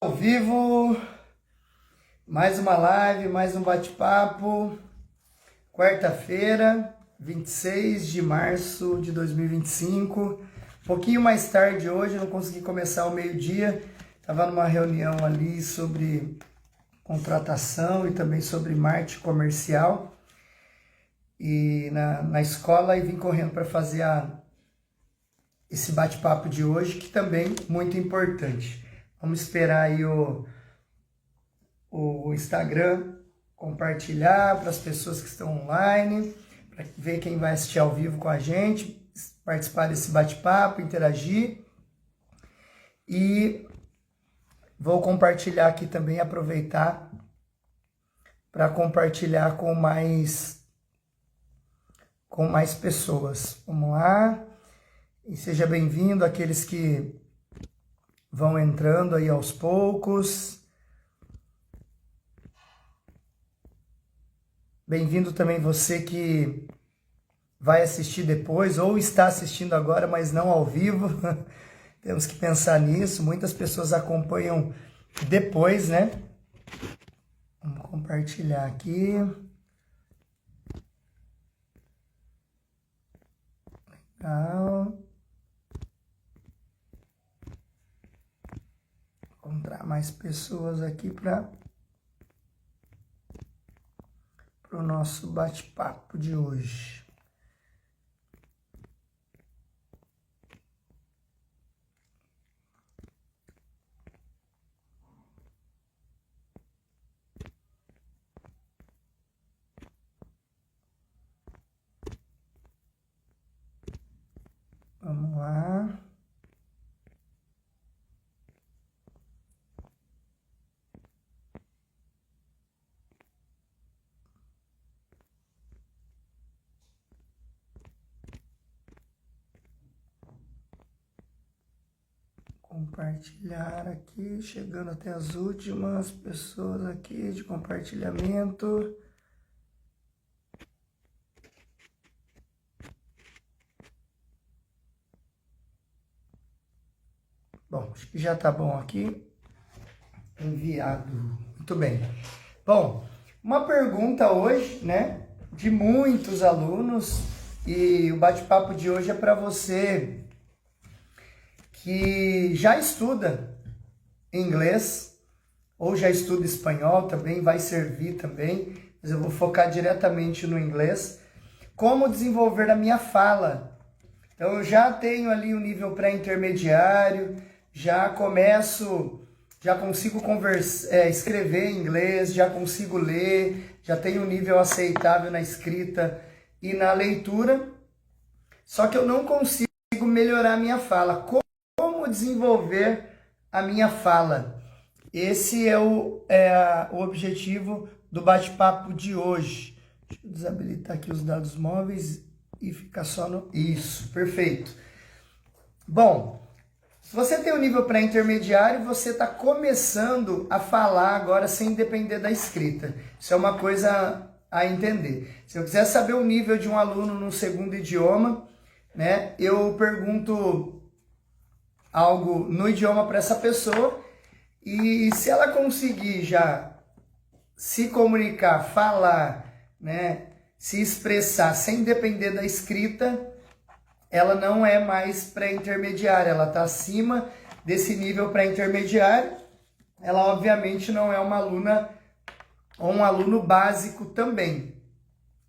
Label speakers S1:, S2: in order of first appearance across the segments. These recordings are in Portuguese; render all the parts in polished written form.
S1: Ao vivo, mais uma live, mais um bate-papo, quarta-feira, 26 de março de 2025, um pouquinho mais tarde hoje, não consegui começar ao meio-dia, estava numa reunião ali sobre contratação e também sobre marketing comercial e na escola e vim correndo para fazer esse bate-papo de hoje, que também é muito importante. Vamos esperar aí o Instagram compartilhar para as pessoas que estão online, para ver quem vai assistir ao vivo com a gente, participar desse bate-papo, interagir. E vou compartilhar aqui também, aproveitar para compartilhar com mais pessoas. Vamos lá. E seja bem-vindo aqueles que vão entrando aí aos poucos. Bem-vindo também você que vai assistir depois ou está assistindo agora, mas não ao vivo. Temos que pensar nisso. Muitas pessoas acompanham depois, né? Vamos compartilhar aqui. Legal. Encontrar mais pessoas aqui para o nosso bate-papo de hoje. Vamos lá. Compartilhar aqui, chegando até as últimas pessoas aqui de compartilhamento. Bom, acho que já tá bom aqui. Enviado. Muito bem. Bom, uma pergunta hoje, né, de muitos alunos, e o bate-papo de hoje é para você que já estuda inglês ou já estuda espanhol, também vai servir também, mas eu vou focar diretamente no inglês. Como desenvolver a minha fala? Então eu já tenho ali um nível pré-intermediário, já consigo escrever em inglês, já consigo ler, já tenho um nível aceitável na escrita e na leitura, só que eu não consigo melhorar a minha fala. Como desenvolver a minha fala? Esse é o objetivo do bate-papo de hoje. Deixa eu desabilitar aqui os dados móveis e ficar só no... Isso, perfeito. Bom, se você tem um nível pré-intermediário, você está começando a falar agora sem depender da escrita. Isso é uma coisa a entender. Se eu quiser saber o nível de um aluno no segundo idioma, né, eu pergunto algo no idioma para essa pessoa e se ela conseguir já se comunicar, falar, né, se expressar sem depender da escrita, ela não é mais pré-intermediária, ela está acima desse nível pré-intermediário. Ela obviamente não é uma aluna ou um aluno básico também.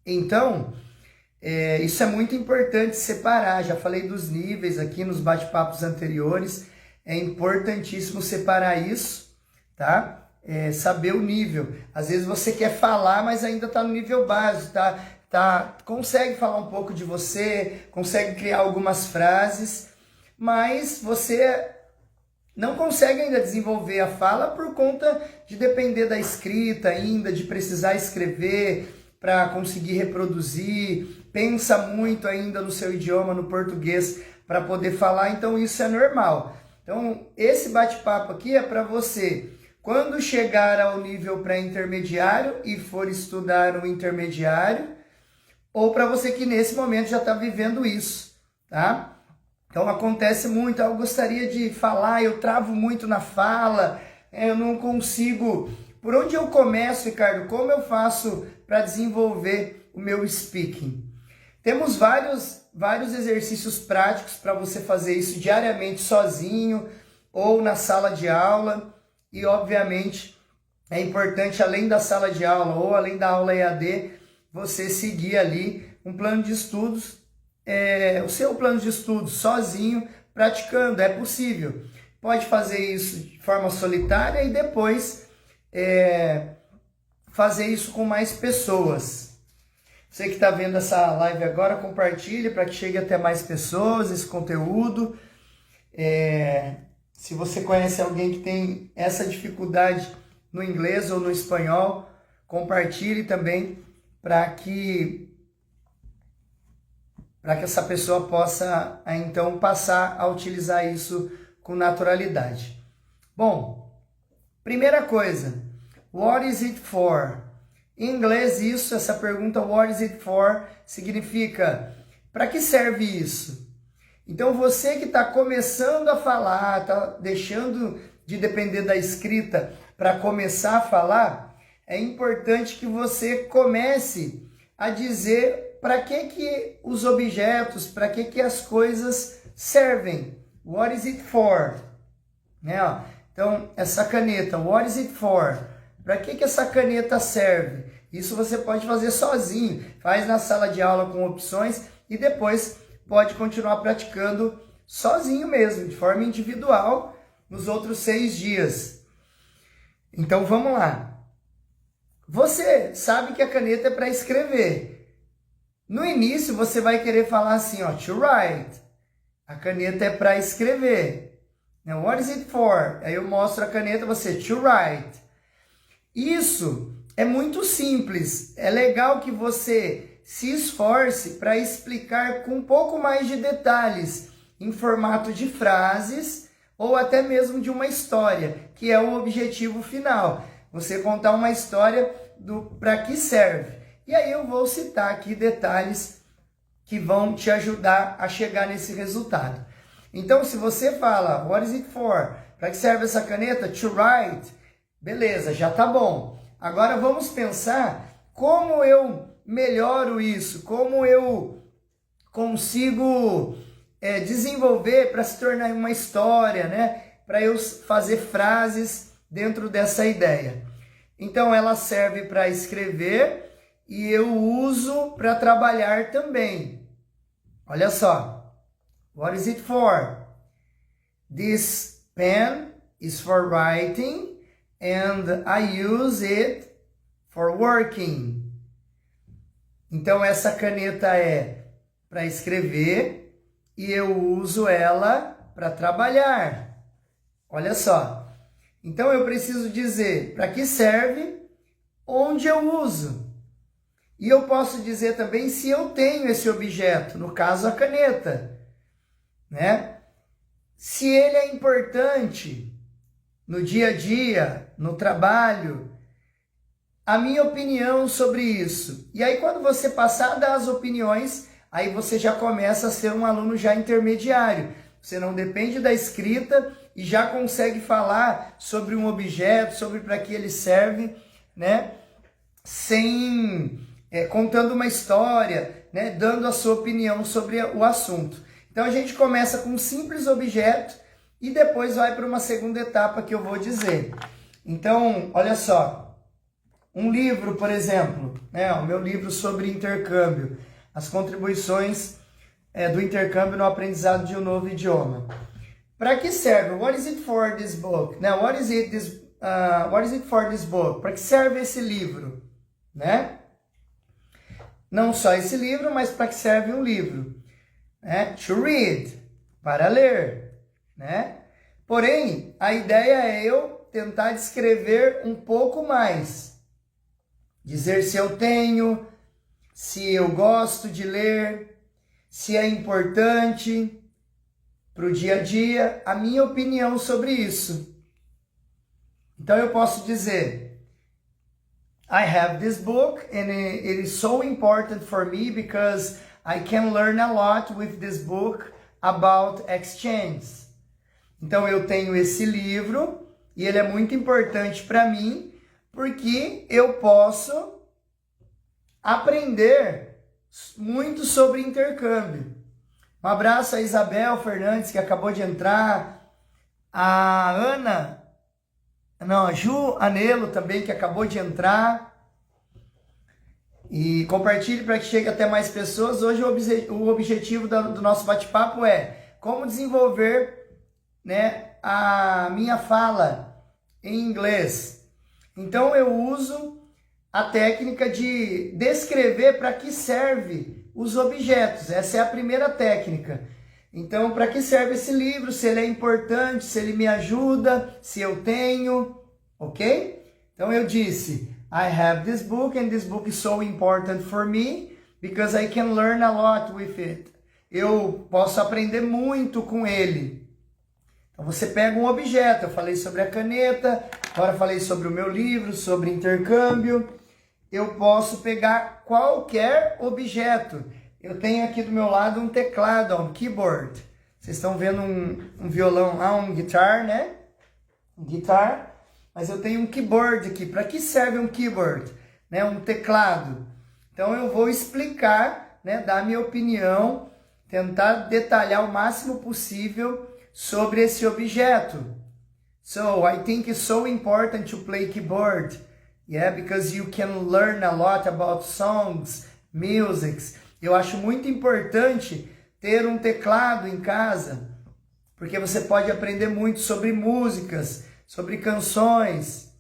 S1: Então, isso é muito importante separar. Já falei dos níveis aqui nos bate-papos anteriores. É importantíssimo separar isso, tá? Saber o nível. Às vezes você quer falar, mas ainda está no nível básico, consegue falar um pouco de você, consegue criar algumas frases, mas você não consegue ainda desenvolver a fala por conta de depender da escrita ainda, de precisar escrever para conseguir reproduzir, pensa muito ainda no seu idioma, no português, para poder falar, então isso é normal. Então, esse bate-papo aqui é para você, quando chegar ao nível pré-intermediário e for estudar o intermediário, ou para você que nesse momento já está vivendo isso, tá? Então acontece muito, eu gostaria de falar, eu travo muito na fala, Eu não consigo. Por onde eu começo, Ricardo? Como eu faço para desenvolver o meu speaking? Temos vários exercícios práticos para você fazer isso diariamente sozinho ou na sala de aula. E, obviamente, é importante, além da sala de aula ou além da aula EAD, você seguir ali um plano de estudos, o seu plano de estudos sozinho, praticando. É possível. Pode fazer isso de forma solitária e depois fazer isso com mais pessoas. Você que está vendo essa live agora, compartilhe para que chegue até mais pessoas esse conteúdo. Se você conhece alguém que tem essa dificuldade no inglês ou no espanhol, compartilhe também para que essa pessoa possa então passar a utilizar isso com naturalidade. Bom, primeira coisa, what is it for? Em inglês, essa pergunta, what is it for, significa, para que serve isso? Então, você que está começando a falar, está deixando de depender da escrita para começar a falar, é importante que você comece a dizer para que os objetos, para que as coisas servem. What is it for? Então, essa caneta, what is it for? Para que essa caneta serve? Isso você pode fazer sozinho. Faz na sala de aula com opções e depois pode continuar praticando sozinho mesmo, de forma individual, nos outros 6 dias. Então, vamos lá. Você sabe que a caneta é para escrever. No início, você vai querer falar assim, to write. A caneta é para escrever. Now, what is it for? Aí eu mostro a caneta, você, to write. Isso é muito simples. É legal que você se esforce para explicar com um pouco mais de detalhes, em formato de frases ou até mesmo de uma história, que é o objetivo final. Você contar uma história para que serve. E aí eu vou citar aqui detalhes que vão te ajudar a chegar nesse resultado. Então, se você fala, what is it for? Para que serve essa caneta? To write. Beleza, já tá bom. Agora vamos pensar como eu melhoro isso, como eu consigo desenvolver para se tornar uma história, né? Para eu fazer frases dentro dessa ideia. Então ela serve para escrever e eu uso para trabalhar também. Olha só. What is it for? This pen is for writing. And I use it for working. Então, essa caneta é para escrever e eu uso ela para trabalhar. Olha só. Então, eu preciso dizer para que serve, onde eu uso. E eu posso dizer também se eu tenho esse objeto, no caso, a caneta, né? Se ele é importante no dia a dia, no trabalho, a minha opinião sobre isso. E aí quando você passar a dar as opiniões, aí você já começa a ser um aluno já intermediário. Você não depende da escrita e já consegue falar sobre um objeto, sobre para que ele serve, né? Contando uma história, né? Dando a sua opinião sobre o assunto. Então a gente começa com um simples objeto, e depois vai para uma segunda etapa que eu vou dizer. Então, olha só. Um livro, por exemplo, o meu livro sobre intercâmbio. As contribuições do intercâmbio no aprendizado de um novo idioma. Para que serve? What is it for this book? Now, what is it for this book? Para que serve esse livro? Né? Não só esse livro, mas para que serve um livro? To read. Para ler. Né? Porém, a ideia é eu tentar descrever um pouco mais. Dizer se eu tenho, se eu gosto de ler, se é importante para o dia a dia, a minha opinião sobre isso. Então eu posso dizer, I have this book and it is so important for me because I can learn a lot with this book about exchange. Então eu tenho esse livro e ele é muito importante para mim, porque eu posso aprender muito sobre intercâmbio. Um abraço a Isabel Fernandes, que acabou de entrar, a Ju Anelo também, que acabou de entrar. E compartilhe para que chegue até mais pessoas. Hoje o objetivo do nosso bate-papo é como desenvolver, né, a minha fala em inglês. Então eu uso a técnica de descrever para que serve os objetos. Essa é a primeira técnica. Então, para que serve esse livro? Se ele é importante, se ele me ajuda, se eu tenho, ok? Então eu disse, I have this book and this book is so important for me because I can learn a lot with it. Eu posso aprender muito com ele. Então você pega um objeto, eu falei sobre a caneta, agora falei sobre o meu livro, sobre intercâmbio. Eu posso pegar qualquer objeto. Eu tenho aqui do meu lado um teclado, um keyboard. Vocês estão vendo um violão lá, um guitar, né? Um guitar. Mas eu tenho um keyboard aqui. Para que serve um keyboard? Né? Um teclado. Então eu vou explicar, né? Dar minha opinião, tentar detalhar o máximo possível sobre esse objeto. So, I think it's so important to play keyboard. Yeah, because you can learn a lot about songs, music. Eu acho muito importante ter um teclado em casa, porque você pode aprender muito sobre músicas, sobre canções.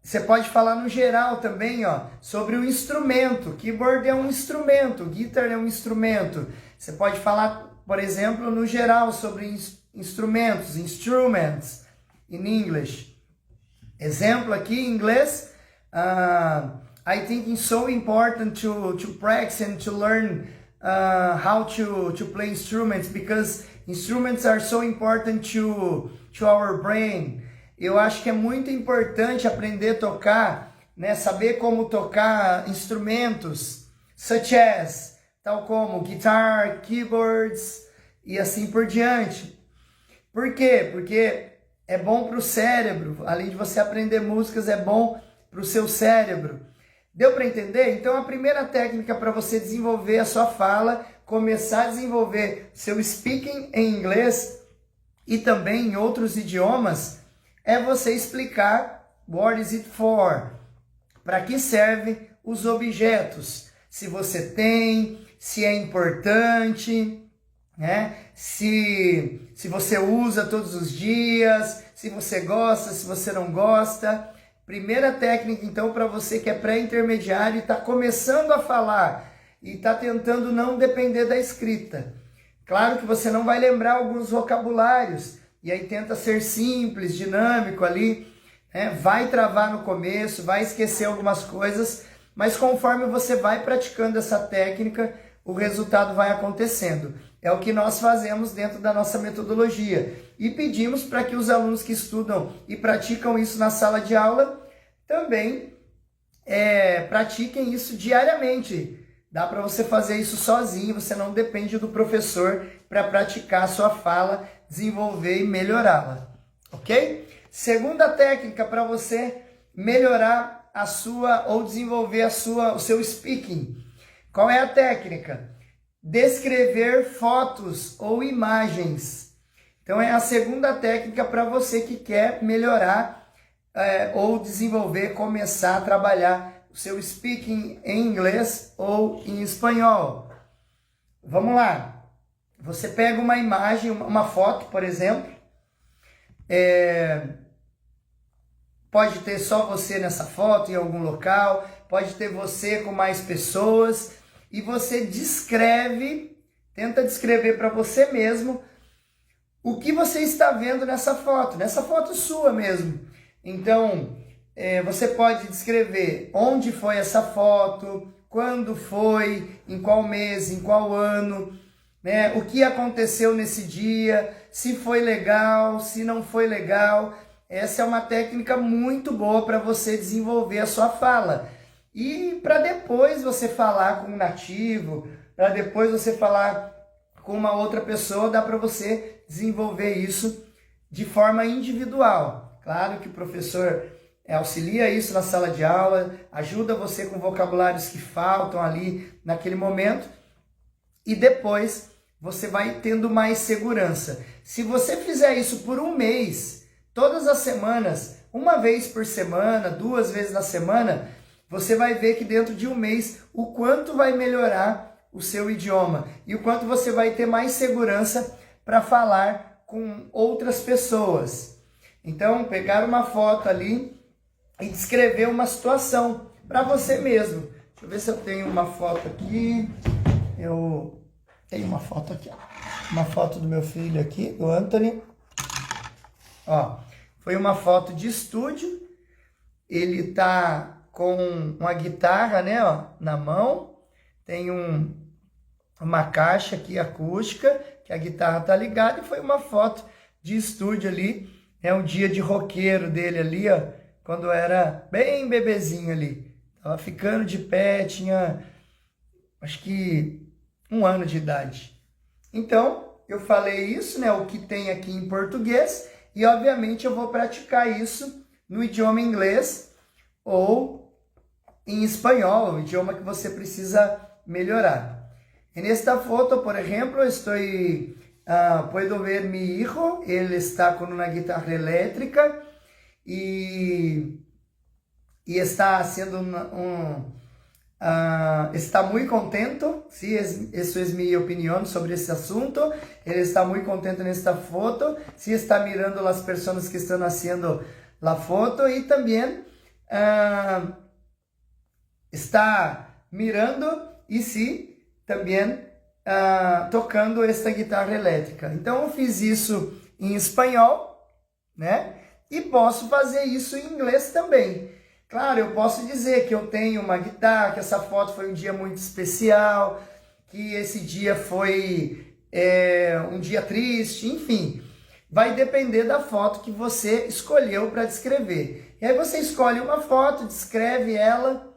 S1: Você pode falar no geral também, ó, sobre o instrumento. Keyboard é um instrumento, guitar é um instrumento. Você pode falar, por exemplo, no geral sobre instrumentos, instruments, in English. Exemplo aqui em inglês, I think it's so important to practice and to learn how to play instruments, because instruments are so important to our brain. Eu acho que é muito importante aprender a tocar, né? Saber como tocar instrumentos, such as, tal como guitar, keyboards e assim por diante. Por quê? Porque é bom para o cérebro, além de você aprender músicas, é bom para o seu cérebro. Deu para entender? Então a primeira técnica para você desenvolver a sua fala, começar a desenvolver seu speaking em inglês e também em outros idiomas, é você explicar what is it for? Para que servem os objetos? Se você tem, se é importante, né? Se você usa todos os dias, se você gosta, se você não gosta. Primeira técnica, então, para você que é pré-intermediário e está começando a falar e está tentando não depender da escrita. Claro que você não vai lembrar alguns vocabulários, e aí tenta ser simples, dinâmico ali, né? Vai travar no começo, vai esquecer algumas coisas, mas conforme você vai praticando essa técnica, o resultado vai acontecendo. É o que nós fazemos dentro da nossa metodologia. E pedimos para que os alunos que estudam e praticam isso na sala de aula também pratiquem isso diariamente. Dá para você fazer isso sozinho, você não depende do professor para praticar a sua fala, desenvolver e melhorá-la. Ok? Segunda técnica para você melhorar a sua ou desenvolver o seu speaking. Qual é a técnica? Descrever fotos ou imagens. Então é a segunda técnica para você que quer melhorar ou desenvolver, começar a trabalhar o seu speaking em inglês ou em espanhol. Vamos lá. Você pega uma imagem, uma foto, por exemplo. Pode ter só você nessa foto em algum local, pode ter você com mais pessoas. E você tenta descrever para você mesmo o que você está vendo nessa foto sua mesmo. Então, você pode descrever onde foi essa foto, quando foi, em qual mês, em qual ano, né? O que aconteceu nesse dia, se foi legal, se não foi legal. Essa é uma técnica muito boa para você desenvolver a sua fala. E para depois você falar com um nativo, para depois você falar com uma outra pessoa, dá para você desenvolver isso de forma individual. Claro que o professor auxilia isso na sala de aula, ajuda você com vocabulários que faltam ali naquele momento e depois você vai tendo mais segurança. Se você fizer isso por um mês, todas as semanas, uma vez por semana, 2 vezes na semana, você vai ver que dentro de um mês o quanto vai melhorar o seu idioma e o quanto você vai ter mais segurança para falar com outras pessoas. Então, pegar uma foto ali e descrever uma situação para você mesmo. Deixa eu ver se eu tenho uma foto aqui. Eu tenho uma foto aqui, ó. Uma foto do meu filho aqui, do Anthony. Ó, foi uma foto de estúdio. Ele tá com uma guitarra, né, ó, na mão. Tem uma caixa aqui acústica, que a guitarra tá ligada, e foi uma foto de estúdio ali. É um dia de roqueiro dele ali, ó. Quando era bem bebezinho ali. Tava ficando de pé, tinha acho que 1 ano de idade. Então, eu falei isso, né? O que tem aqui em português. E, obviamente, eu vou praticar isso no idioma inglês ou em espanhol, o idioma que você precisa melhorar. En esta foto, por ejemplo, puedo ver mi hijo. Él está con una guitarra eléctrica. E está haciendo está muy contento, sí, eso es mi opinión sobre ese asunto. Él está muy contento en esta foto, sí, está mirando las personas que están haciendo la foto y también está mirando e sí, também tocando esta guitarra elétrica. Então eu fiz isso em espanhol, né? E posso fazer isso em inglês também. Claro, eu posso dizer que eu tenho uma guitarra, que essa foto foi um dia muito especial, que esse dia foi um dia triste, enfim. Vai depender da foto que você escolheu para descrever. E aí você escolhe uma foto, descreve ela,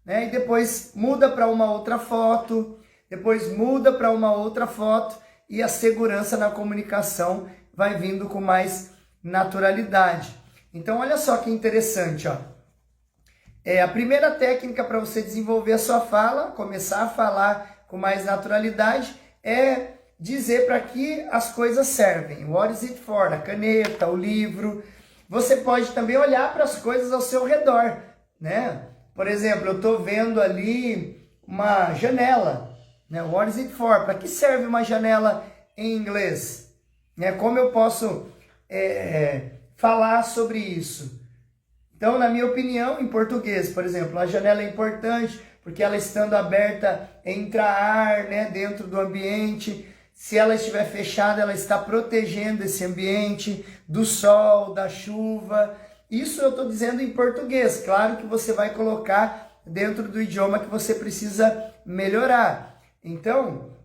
S1: né? E depois muda para uma outra foto, depois muda para uma outra foto, e a segurança na comunicação vai vindo com mais naturalidade. Então, olha só que interessante, ó. A primeira técnica para você desenvolver a sua fala, começar a falar com mais naturalidade, é dizer para que as coisas servem. What is it for? A caneta, o livro. Você pode também olhar para as coisas ao seu redor, né? Por exemplo, eu estou vendo ali uma janela, né? What is it for? Para que serve uma janela em inglês? Né? Como eu posso falar sobre isso? Então, na minha opinião, em português, por exemplo, a janela é importante porque ela estando aberta entra ar, né, dentro do ambiente. Se ela estiver fechada, ela está protegendo esse ambiente do sol, da chuva. Isso eu estou dizendo em português. Claro que você vai colocar dentro do idioma que você precisa melhorar. Então,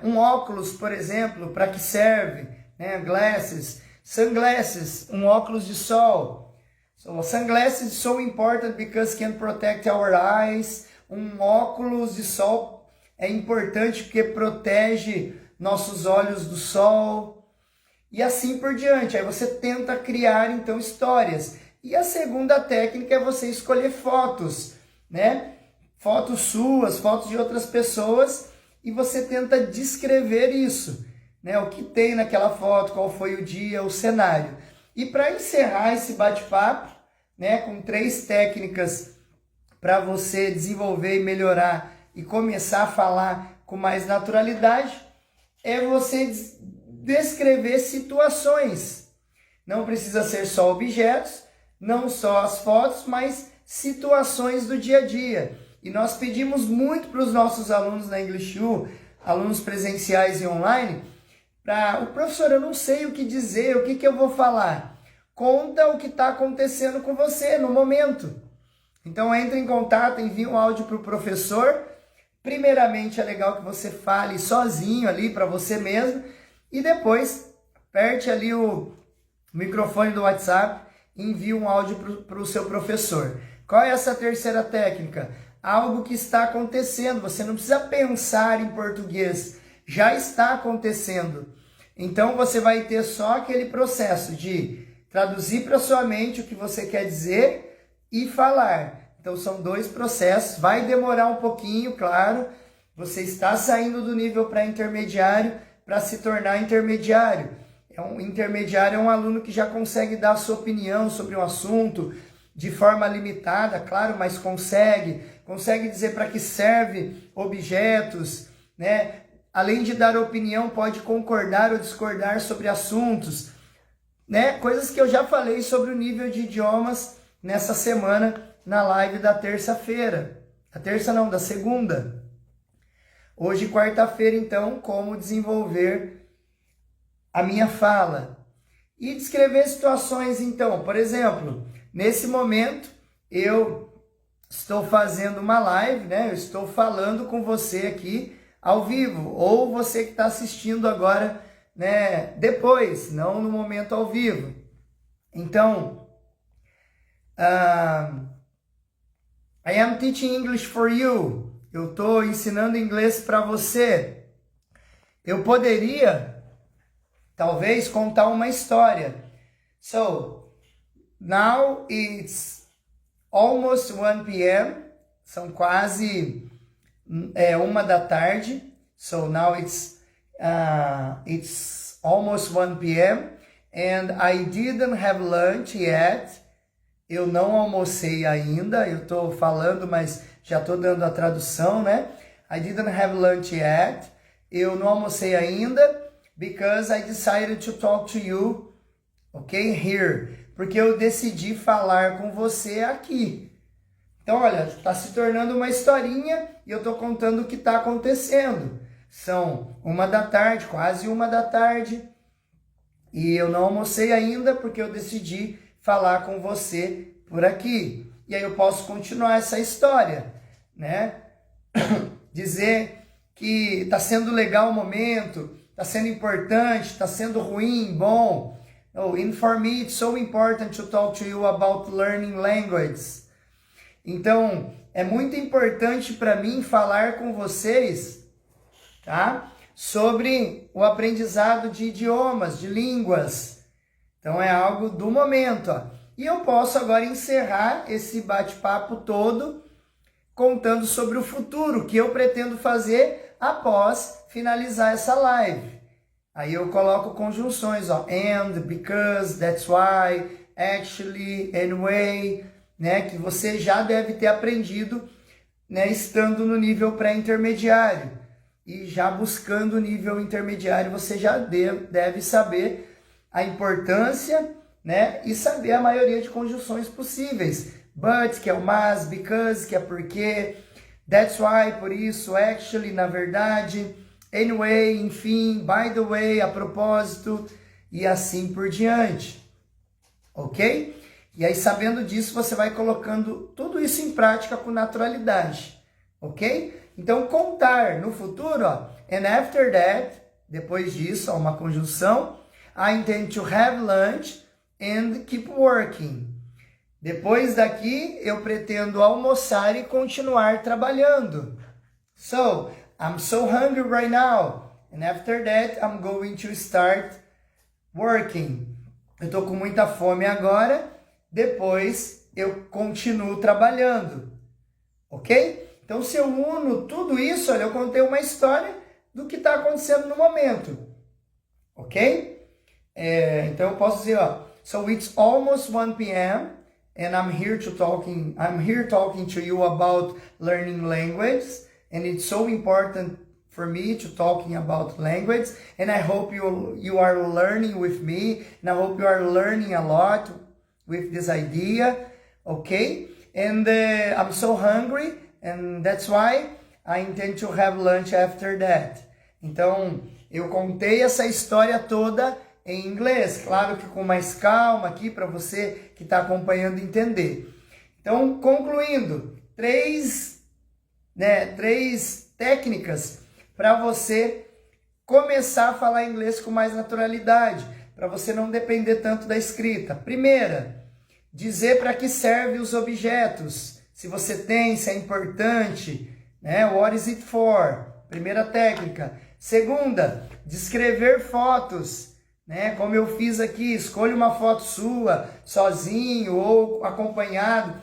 S1: um óculos, por exemplo, para que serve? Né? Glasses, sunglasses, um óculos de sol. So, sunglasses so important because can protect our eyes. Um óculos de sol é importante porque protege nossos olhos do sol. E assim por diante. Aí você tenta criar, então, histórias. E a segunda técnica é você escolher fotos, né? Fotos suas, fotos de outras pessoas, e você tenta descrever isso, né? O que tem naquela foto, qual foi o dia, o cenário. E para encerrar esse bate-papo, né, com 3 técnicas para você desenvolver e melhorar e começar a falar com mais naturalidade, é você descrever situações. Não precisa ser só objetos, não só as fotos, mas situações do dia a dia. E nós pedimos muito para os nossos alunos na English U, alunos presenciais e online, o professor, eu não sei o que dizer, o que eu vou falar? Conta o que está acontecendo com você no momento. Então entre em contato, envie um áudio para o professor. Primeiramente é legal que você fale sozinho ali para você mesmo. E depois aperte ali o microfone do WhatsApp e envie um áudio para o seu professor. Qual é essa terceira técnica? Algo que está acontecendo. Você não precisa pensar em português. Já está acontecendo. Então você vai ter só aquele processo de traduzir para sua mente o que você quer dizer e falar. Então são dois processos, vai demorar um pouquinho, claro. Você está saindo do nível pré-intermediário para se tornar intermediário. Intermediário é um aluno que já consegue dar a sua opinião sobre um assunto de forma limitada, claro, mas consegue dizer para que serve objetos, né? Além de dar opinião, pode concordar ou discordar sobre assuntos, né? Coisas que eu já falei sobre o nível de idiomas nessa semana na live da terça-feira. Da segunda. Hoje, quarta-feira, então, como desenvolver a minha fala. E descrever situações, então. Por exemplo, nesse momento, eu estou fazendo uma live, né? Eu estou falando com você aqui ao vivo. Ou você que está assistindo agora, né? Depois, não no momento ao vivo. Então, I am teaching English for you. Eu estou ensinando inglês para você. Eu poderia, talvez, contar uma história. So, now it's almost 1 p.m. São quase 1 da tarde. So now it's almost 1 p.m. and I didn't have lunch yet. Eu não almocei ainda. Eu estou falando, mas já estou dando a tradução, né? I didn't have lunch yet. Eu não almocei ainda because I decided to talk to you, okay, here. Porque eu decidi falar com você aqui. Então, olha, está se tornando uma historinha e eu estou contando o que está acontecendo. São 1 da tarde, quase 1 da tarde. E eu não almocei ainda porque eu decidi falar com você por aqui. E aí eu posso continuar essa história, né? Dizer que está sendo legal o momento, está sendo importante, está sendo ruim, bom. Oh, and for me it's so important to talk to you about learning languages. Então, é muito importante para mim falar com vocês, tá? Sobre o aprendizado de idiomas, de línguas. Então, é algo do momento, ó. E eu posso agora encerrar esse bate-papo todo contando sobre o futuro, que eu pretendo fazer após finalizar essa live. Aí eu coloco conjunções, ó, and, because, that's why, actually, anyway, né, que você já deve ter aprendido, né, estando no nível pré-intermediário. E já buscando o nível intermediário, você já deve saber a importância, né, e saber a maioria de conjunções possíveis. But, que é o mas, because, que é porque, that's why, por isso, actually, na verdade, anyway, enfim, by the way, a propósito, e assim por diante. Ok? E aí, sabendo disso, você vai colocando tudo isso em prática com naturalidade. Ok? Então, contar no futuro, ó, and after that, depois disso, ó, uma conjunção, I intend to have lunch and keep working. Depois daqui, eu pretendo almoçar e continuar trabalhando. So, I'm so hungry right now. And after that, I'm going to start working. Eu tô com muita fome agora. Depois, eu continuo trabalhando. Ok? Então, se eu uno tudo isso, olha, eu contei uma história do que está acontecendo no momento. Ok? Então, eu posso dizer, ó. So, it's almost 1 p.m. and I'm here talking to you about learning languages. And it's so important for me to talking about language. And I hope you are learning with me. And I hope you are learning a lot with this idea. Okay? And I'm so hungry. And that's why I intend to have lunch after that. Então, eu contei essa história toda em inglês. Claro que com mais calma aqui para você que está acompanhando entender. Então, concluindo, três técnicas para você começar a falar inglês com mais naturalidade, para você não depender tanto da escrita. Primeira, dizer para que servem os objetos, se você tem, se é importante, né? What is it for? Primeira técnica. Segunda, descrever fotos, né? Como eu fiz aqui, escolha uma foto sua, sozinho ou acompanhado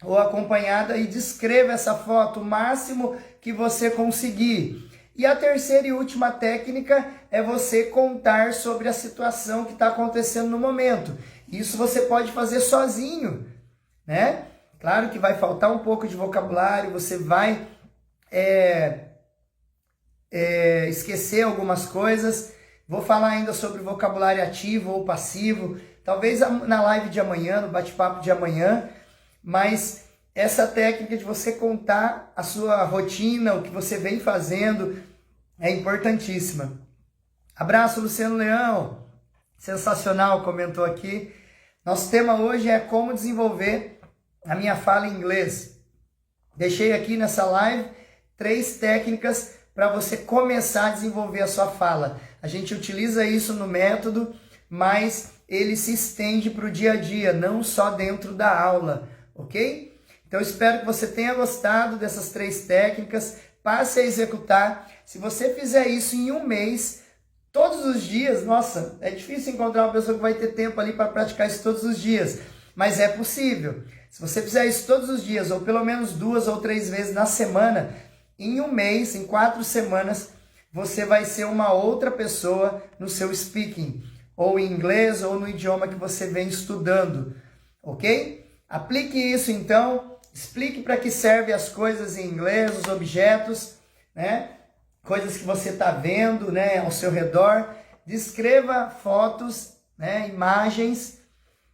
S1: ou acompanhada e descreva essa foto o máximo que você conseguir. E a terceira e última técnica é você contar sobre a situação que está acontecendo no momento. Isso você pode fazer sozinho, né? Claro que vai faltar um pouco de vocabulário, você vai esquecer algumas coisas. Vou falar ainda sobre vocabulário ativo ou passivo, talvez na live de amanhã, no bate-papo de amanhã, mas essa técnica de você contar a sua rotina, o que você vem fazendo, é importantíssima. Abraço, Luciano Leão, sensacional, comentou aqui. Nosso tema hoje é como desenvolver a minha fala em inglês. Deixei aqui nessa live 3 técnicas para você começar a desenvolver a sua fala. A gente utiliza isso no método, mas ele se estende para o dia a dia, não só dentro da aula, ok? Então espero que você tenha gostado dessas 3 técnicas, passe a executar. Se você fizer isso em um mês, todos os dias, nossa, é difícil encontrar uma pessoa que vai ter tempo ali para praticar isso todos os dias, mas é possível. Se você fizer isso todos os dias, ou pelo menos 2 ou 3 vezes na semana, em um mês, em 4 semanas, você vai ser uma outra pessoa no seu speaking, ou em inglês, ou no idioma que você vem estudando, ok? Aplique isso então, explique para que servem as coisas em inglês, os objetos, né? Coisas que você está vendo, né, ao seu redor. Descreva fotos, né, imagens,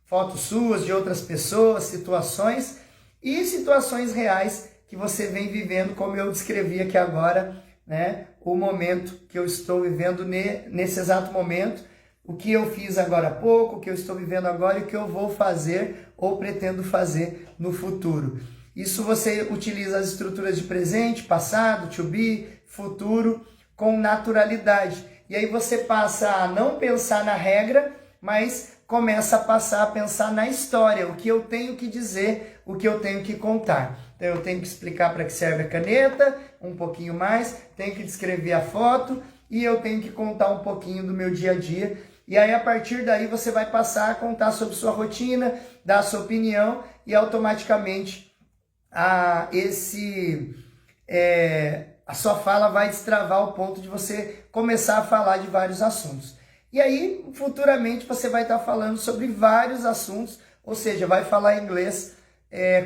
S1: fotos suas, de outras pessoas, situações e situações reais que você vem vivendo, como eu descrevi aqui agora, né? O momento que eu estou vivendo nesse exato momento, o que eu fiz agora há pouco, o que eu estou vivendo agora e o que eu vou fazer ou pretendo fazer no futuro. Isso você utiliza as estruturas de presente, passado, to be, futuro, com naturalidade. E aí você passa a não pensar na regra, mas começa a passar a pensar na história, o que eu tenho que dizer, o que eu tenho que contar. Então eu tenho que explicar para que serve a caneta, um pouquinho mais, tenho que descrever a foto e eu tenho que contar um pouquinho do meu dia a dia. E aí a partir daí você vai passar a contar sobre sua rotina, dar a sua opinião e automaticamente a sua fala vai destravar ao ponto de você começar a falar de vários assuntos. E aí, futuramente, você vai estar falando sobre vários assuntos, ou seja, vai falar inglês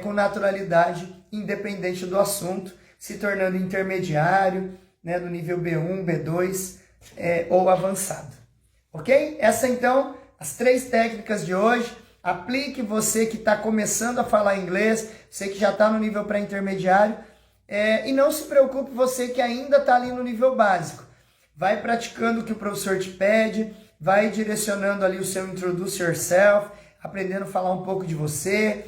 S1: com naturalidade, independente do assunto, se tornando intermediário, né, do nível B1, B2 ou avançado. Ok? Essa, então, as 3 técnicas de hoje. Aplique você que está começando a falar inglês, você que já está no nível pré-intermediário, e não se preocupe você que ainda está ali no nível básico. Vai praticando o que o professor te pede, vai direcionando ali o seu Introduce Yourself, aprendendo a falar um pouco de você,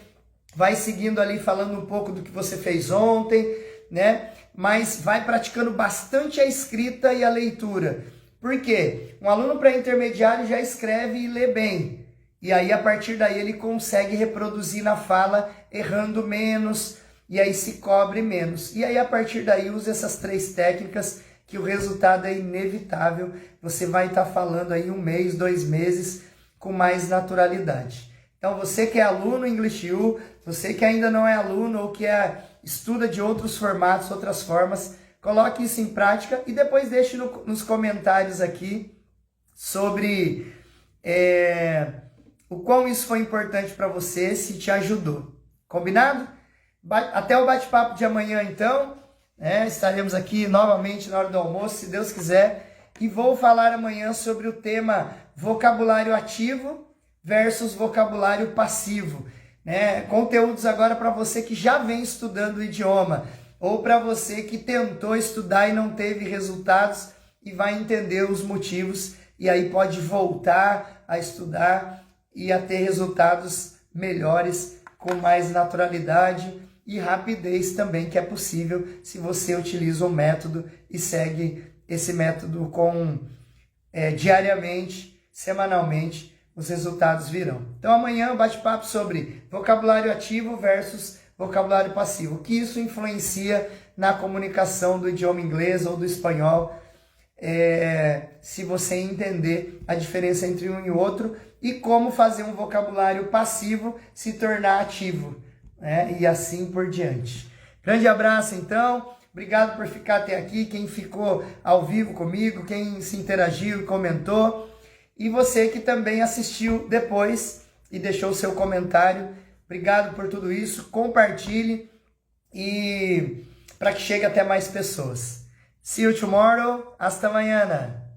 S1: vai seguindo ali falando um pouco do que você fez ontem, né? Mas vai praticando bastante a escrita e a leitura. Por quê? Um aluno pré-intermediário já escreve e lê bem. E aí, a partir daí, ele consegue reproduzir na fala, errando menos, e aí se cobre menos. E aí, a partir daí, use essas 3 técnicas, que o resultado é inevitável. Você vai estar falando aí 1 mês, 2 meses, com mais naturalidade. Então, você que é aluno English U, você que ainda não é aluno ou que estuda de outros formatos, outras formas, coloque isso em prática e depois deixe nos comentários aqui sobre o quão isso foi importante para você, se te ajudou. Combinado? Até o bate-papo de amanhã, então. Estaremos aqui novamente na hora do almoço, se Deus quiser. E vou falar amanhã sobre o tema vocabulário ativo versus vocabulário passivo. Conteúdos agora para você que já vem estudando o idioma, ou para você que tentou estudar e não teve resultados e vai entender os motivos e aí pode voltar a estudar e a ter resultados melhores com mais naturalidade e rapidez também, que é possível se você utiliza o método e segue esse método diariamente, semanalmente, os resultados virão. Então amanhã eu bate-papo sobre vocabulário ativo versus vocabulário passivo, o que isso influencia na comunicação do idioma inglês ou do espanhol, se você entender a diferença entre um e outro e como fazer um vocabulário passivo se tornar ativo, né? E assim por diante. Grande abraço, então. Obrigado por ficar até aqui, quem ficou ao vivo comigo, quem se interagiu e comentou. E você que também assistiu depois e deixou o seu comentário. Obrigado por tudo isso. Compartilhe e para que chegue até mais pessoas. See you tomorrow. Hasta mañana.